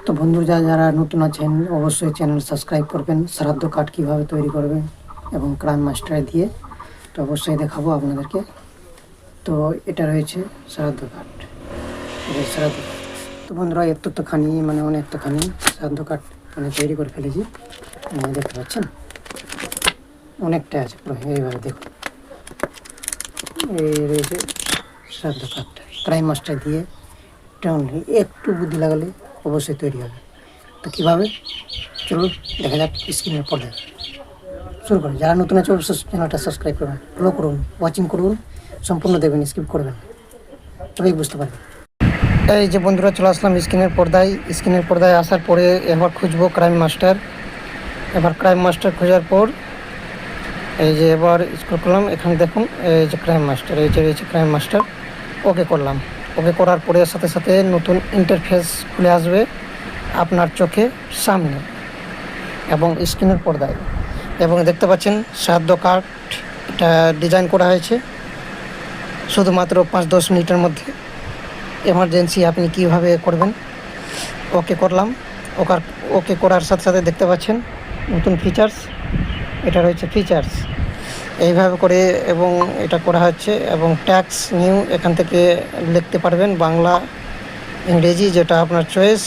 তো বন্ধুরা যারা নতুন আছেন অবশ্যই চ্যানেল সাবস্ক্রাইব করবেন। শ্রাদ্ধ কার্ড কীভাবে তৈরি করবেন এবং ক্রাইম মাস্টার দিয়ে তো অবশ্যই দেখাবো আপনাদেরকে। তো এটা রয়েছে শ্রাদ্ধ কার্ড, শ্রাদ্ধ কার্ড। তো বন্ধুরা একটুখানি অনেকটাখানি শ্রাদ্ধ কার্ড তৈরি করে ফেলেছি। দেখতে পাচ্ছেন অনেকটা আছে পুরো, এইভাবে দেখুন। এই রয়েছে শ্রাদ্ধ কার্ড, ক্রাইম মাস্টার দিয়ে একটু বুদ্ধি লাগালে অবশ্যই তৈরি হবে। তো কীভাবে চলুন দেখা যাক স্ক্রিনের পর্দায়। শুরু করুন। যারা নতুন আছে অবশ্যই চ্যানেলটা সাবস্ক্রাইব করবেন, ফলো করুন, ওয়াচিং করুন, সম্পূর্ণ দেখবেন, স্কিপ করবেন, তবেই বুঝতে পারবেন। এই যে বন্ধুরা চলে আসলাম স্ক্রিনের পর্দায় আসার পরে এবার খুঁজবো ক্রাইম মাস্টার। এবার ক্রাইম মাস্টার খোঁজার পর এই যে এবার স্ক্রল করলাম, এখানে দেখুন এই যে ক্রাইম মাস্টার, এই যে রয়েছে ক্রাইম মাস্টার। ওকে করলাম। ওকে করার পরে সাথে সাথে নতুন ইন্টারফেস খুলে আসবে আপনার চোখে সামনে এবং স্ক্রিনের পর্দায়। এবং দেখতে পাচ্ছেন শ্রাদ্ধ কার্ড, এটা ডিজাইন করা হয়েছে শুধুমাত্র 5-10 মিনিটের মধ্যে। এমার্জেন্সি আপনি কিভাবে করবেন। ওকে করলাম। ওকে করার সাথে সাথে দেখতে পাচ্ছেন নতুন ফিচার্স, এটা রয়েছে ফিচার্স এইভাবে করে, এবং এটা করা হচ্ছে। এবং ট্যাক্স নিউ এখান থেকে লিখতে পারবেন, বাংলা ইংরেজি যেটা আপনার চয়েস।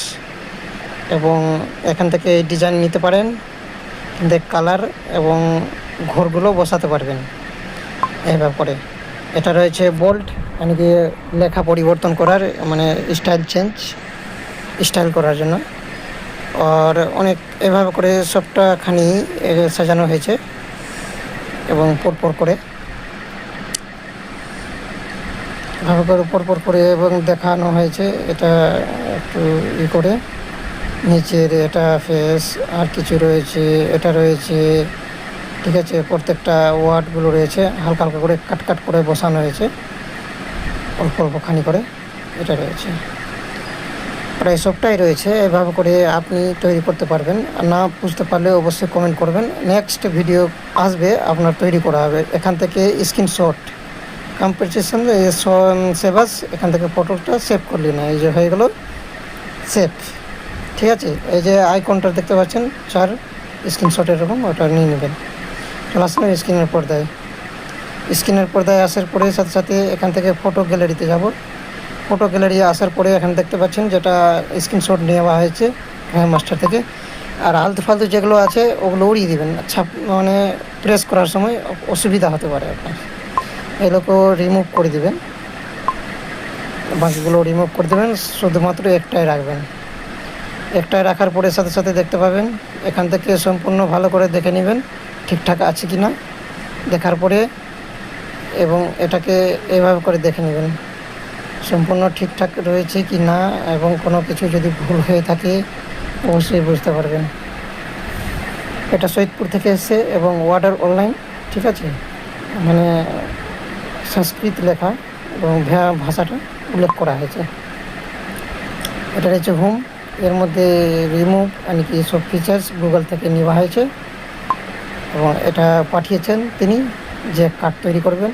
এবং এখান থেকে ডিজাইন নিতে পারেন, কালার এবং ঘরগুলো বসাতে পারবেন এইভাবে করে। এটা রয়েছে বোল্ড, মানে কি লেখা পরিবর্তন করার, স্টাইল করার জন্য। আর অনেক এভাবে করে সবটাখানি সাজানো হয়েছে এবং পরপর করে পরপর করে এবং দেখানো হয়েছে। এটা একটু করে নিচের এটা ফেস আর কিছু রয়েছে, এটা রয়েছে, ঠিক আছে। প্রত্যেকটা ওয়ার্ডগুলো রয়েছে হালকা হালকা করে কাট করে বসানো হয়েছে, অল্পখানি করে এটা রয়েছে। প্রায় সবটাই রয়েছে। এভাবে করে আপনি তৈরি করতে পারবেন। না বুঝতে পারলে অবশ্যই কমেন্ট করবেন, নেক্সট ভিডিও আসবে আপনার তৈরি করা হবে। এখান থেকে স্ক্রিনশট কম্পিটিশন সেভাস, এখান থেকে ফটোটা সেভ করলি না, এই যে হয়ে গেল সেভ, ঠিক আছে। এই যে আইকনটা দেখতে পাচ্ছেন 4 স্ক্রিনশট এরকম, ওটা নিয়ে নেবেন। চলে আসলাম স্ক্রিনের পর্দায় আসার পরে সাথে সাথে এখান থেকে ফটো গ্যালারিতে যাব। ফটো গ্যালারি আসার পরে এখানে দেখতে পাচ্ছেন যেটা স্ক্রিনশট নেওয়া হয়েছে মাস্টার থেকে। আর আলতু ফালতু যেগুলো আছে ওগুলো উড়িয়ে দেবেন, প্রেস করার সময় অসুবিধা হতে পারে আপনার। এগুলোকে রিমুভ করে দেবেন, বাকিগুলো রিমুভ করে দেবেন, শুধুমাত্র একটাই রাখবেন। একটাই রাখার পরে সাথে সাথে দেখতে পাবেন এখান থেকে সম্পূর্ণ ভালো করে দেখে নেবেন ঠিকঠাক আছে কি না। দেখার পরে এবং এটাকে এভাবে করে দেখে নেবেন সম্পূর্ণ ঠিকঠাক রয়েছে কি না, এবং কোনো কিছু যদি ভুল হয়ে থাকে অবশ্যই বুঝতে পারবেন। এটা সৈয়দপুর থেকে এসছে এবং ওয়ার্ডার অনলাইন, ঠিক আছে, সংস্কৃত লেখা এবং ভাষাটা উল্লেখ করা হয়েছে। এটা রয়েছে হোম, এর মধ্যে রিমুভ কি সব ফিচার্স গুগল থেকে নেওয়া হয়েছে। এবং এটা পাঠিয়েছেন তিনি, যে কার্ড তৈরি করবেন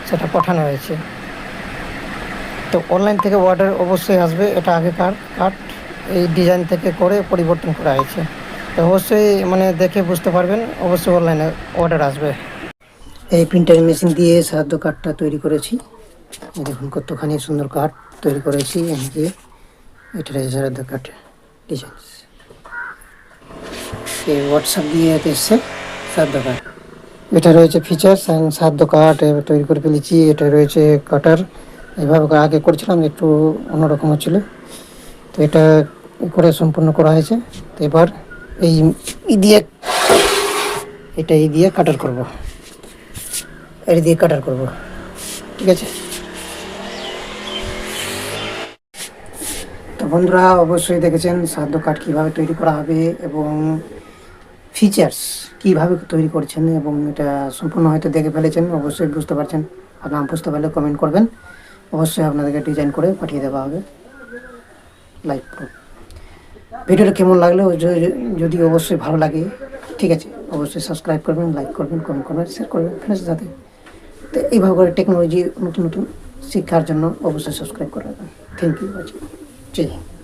সেটা পাঠানো হয়েছে। তো অনলাইন থেকে অর্ডার অবশ্যই আসবে। এটা আগেকার কার্ড, এই ডিজাইন থেকে করে পরিবর্তন করা হয়েছে। তো অবশ্যই দেখে বুঝতে পারবেন, অবশ্যই অনলাইনে অর্ডার আসবে। এই প্রিন্টার মেশিন দিয়ে শ্রাদ্ধ কার্ডটা তৈরি করেছি। দেখুন কতখানি সুন্দর কার্ড তৈরি করেছি আমি দিয়ে। এটা শ্রাদ্ধ কার্ড ডিজাইন, এই হোয়াটসঅ্যাপ দিয়ে এসছে শ্রাদ্ধ কার্ড। এটা রয়েছে ফিচার্স অ্যান্ড শ্রাদ্ধ কার্ড তৈরি করে ফেলেছি। এটা রয়েছে কাটার, এভাবে আগে করেছিলাম, একটু অন্যরকম হচ্ছিলো। তো এটা করে সম্পূর্ণ করা হয়েছে। তো এবার এই দিয়ে কাটার করব, ঠিক আছে। তো বন্ধুরা অবশ্যই দেখেছেন শ্রাদ্ধ কার্ড কীভাবে তৈরি করা হবে এবং ফিচার্স কীভাবে তৈরি করছেন, এবং এটা সম্পূর্ণ হয়তো দেখে ফেলেছেন, অবশ্যই বুঝতে পারছেন। আর না বুঝতে পারলে কমেন্ট করবেন, অবশ্যই আপনাদেরকে ডিজাইন করে পাঠিয়ে দেওয়া হবে লাইভ প্রুফ। ভিডিওটা কেমন লাগলো যদি অবশ্যই ভালো লাগে, ঠিক আছে, অবশ্যই সাবস্ক্রাইব করবেন, লাইক করবেন, কমেন্ট করবেন, শেয়ার করবেন ফ্রেন্ডসের সাথে। তো এইভাবে করে টেকনোলজি নতুন নতুন শিক্ষার জন্য অবশ্যই সাবস্ক্রাইব করে রাখবেন। Thank you. জয় হিন্দ।